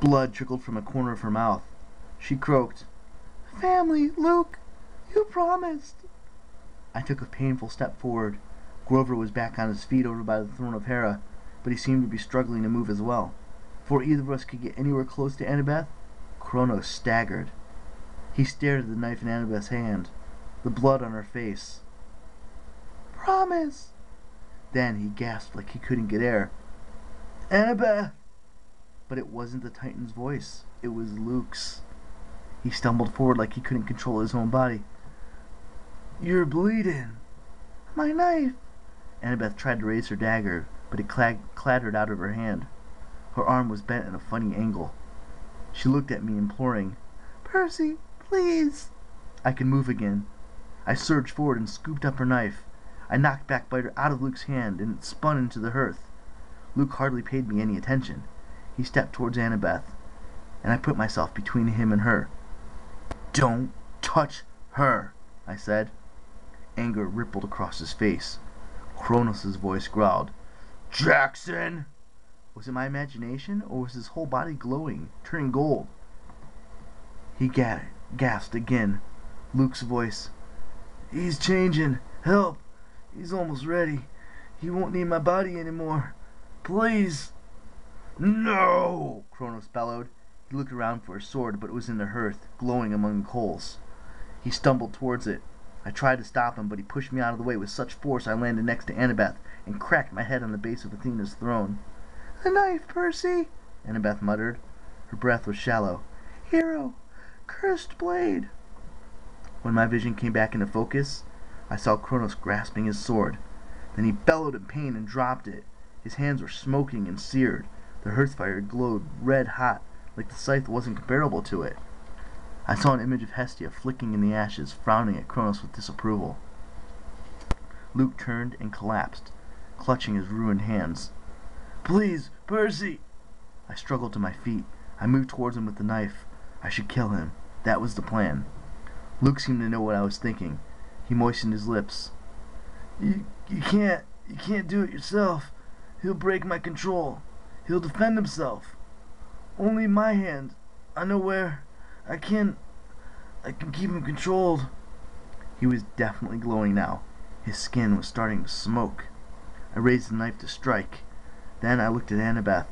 Blood trickled from a corner of her mouth. She croaked, "Family, Luke! You promised!" I took a painful step forward. Grover was back on his feet over by the throne of Hera, but he seemed to be struggling to move as well. Before either of us could get anywhere close to Annabeth, Kronos staggered. He stared at the knife in Annabeth's hand, the blood on her face. "Promise!" Then he gasped like he couldn't get air. "Annabeth!" But it wasn't the Titan's voice. It was Luke's. He stumbled forward like he couldn't control his own body. "You're bleeding." "My knife!" Annabeth tried to raise her dagger, but it clattered out of her hand. Her arm was bent at a funny angle. She looked at me, imploring, "Percy, please!" I could move again. I surged forward and scooped up her knife. I knocked Backbiter out of Luke's hand, and it spun into the hearth. Luke hardly paid me any attention. He stepped towards Annabeth, and I put myself between him and her. "Don't touch her," I said. Anger rippled across his face. Kronos' voice growled, "Jackson!" Was it my imagination, or was his whole body glowing, turning gold? He gasped again. Luke's voice, "He's changing. Help! He's almost ready. He won't need my body anymore. Please!" "No!" Kronos bellowed. He looked around for his sword, but it was in the hearth, glowing among the coals. He stumbled towards it. I tried to stop him, but he pushed me out of the way with such force I landed next to Annabeth and cracked my head on the base of Athena's throne. "The knife, Percy!" Annabeth muttered. Her breath was shallow. "Hero! Cursed blade!" When my vision came back into focus, I saw Kronos grasping his sword. Then he bellowed in pain and dropped it. His hands were smoking and seared. The hearth fire glowed red hot, like the scythe wasn't comparable to it. I saw an image of Hestia flicking in the ashes, frowning at Kronos with disapproval. Luke turned and collapsed, clutching his ruined hands. "Please, Percy!" I struggled to my feet. I moved towards him with the knife. I should kill him. That was the plan. Luke seemed to know what I was thinking. He moistened his lips. You can't do it yourself. He'll break my control. He'll defend himself. Only my hand. I know where. I can keep him controlled." He was definitely glowing now. His skin was starting to smoke. I raised the knife to strike. Then I looked at Annabeth,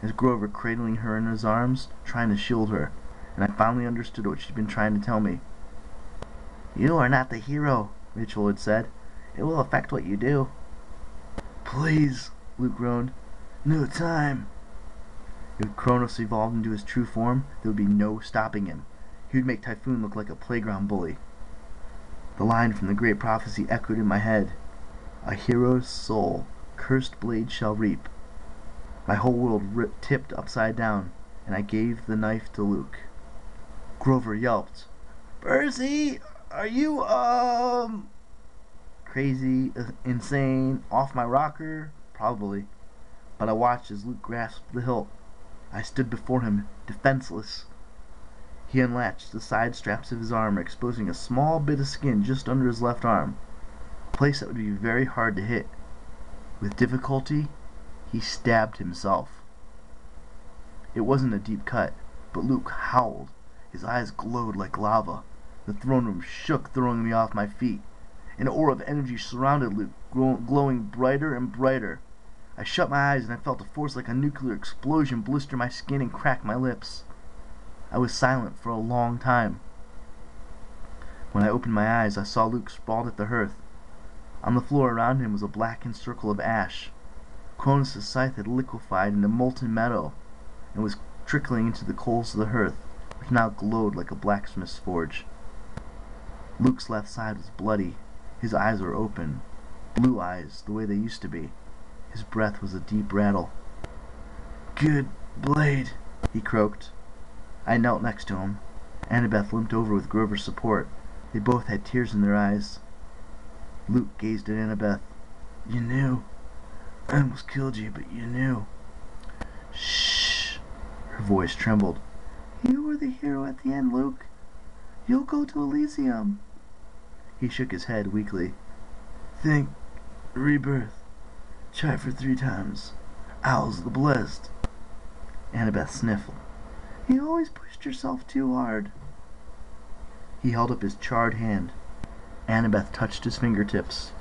as Grover cradling her in his arms, trying to shield her, and I finally understood what she'd been trying to tell me. "You are not the hero," Rachel had said. "It will affect what you do." "Please," Luke groaned. "No time." If Kronos evolved into his true form, there would be no stopping him. He would make Typhoon look like a playground bully. The line from the great prophecy echoed in my head. "A hero's soul, cursed blade shall reap." My whole world tipped upside down, and I gave the knife to Luke. Grover yelped, "Percy, are you, crazy, insane, off my rocker?" Probably. But I watched as Luke grasped the hilt. I stood before him, defenseless. He unlatched the side straps of his armor, exposing a small bit of skin just under his left arm, a place that would be very hard to hit. With difficulty, he stabbed himself. It wasn't a deep cut, but Luke howled. His eyes glowed like lava. The throne room shook, throwing me off my feet. An aura of energy surrounded Luke, glowing brighter and brighter. I shut my eyes and I felt a force like a nuclear explosion blister my skin and crack my lips. I was silent for a long time. When I opened my eyes, I saw Luke sprawled at the hearth. On the floor around him was a blackened circle of ash. Kronos' scythe had liquefied into molten metal and was trickling into the coals of the hearth, which now glowed like a blacksmith's forge. Luke's left side was bloody. His eyes were open, blue eyes, the way they used to be. His breath was a deep rattle. "Good blade," he croaked. I knelt next to him. Annabeth limped over with Grover's support. They both had tears in their eyes. Luke gazed at Annabeth. "You knew. I almost killed you, but you knew." "Shh." Her voice trembled. "You were the hero at the end, Luke. You'll go to Elysium." He shook his head weakly. "Think. Rebirth. Try for 3 times. Owl's the blessed." Annabeth sniffled. You always pushed yourself too hard. He held up his charred hand. Annabeth touched his fingertips.